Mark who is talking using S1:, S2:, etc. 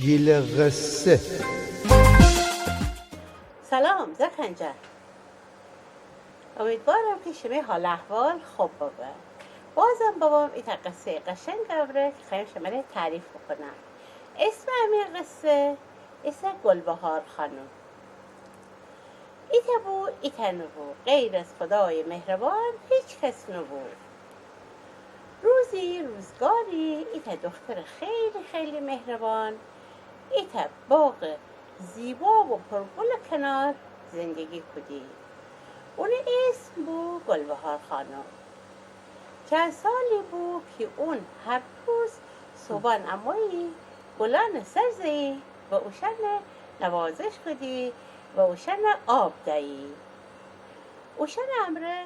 S1: گیله قصه.
S2: سلام زخنجر، امیدوارم که شما حال احوال خوب بود. بازم بابام ایتا قصه قشنگ گوره که خیلی شما تعریف بکنم. اسم همین قصه اسم گلبهارخانم. ایتا بو ایتا نبو، غیر از خدای مهربان هیچ کس نبو. روزگاری ایتا دختر خیلی مهربان ایتا باغ زیبا و پرگل کنار زندگی کدی. اون اسم بو گلبهارخانم. چند سالی بو که اون هر روز صبحان امایی گلان سرزی و اوشن نوازش کدی و اوشن آب دهی. اوشن امره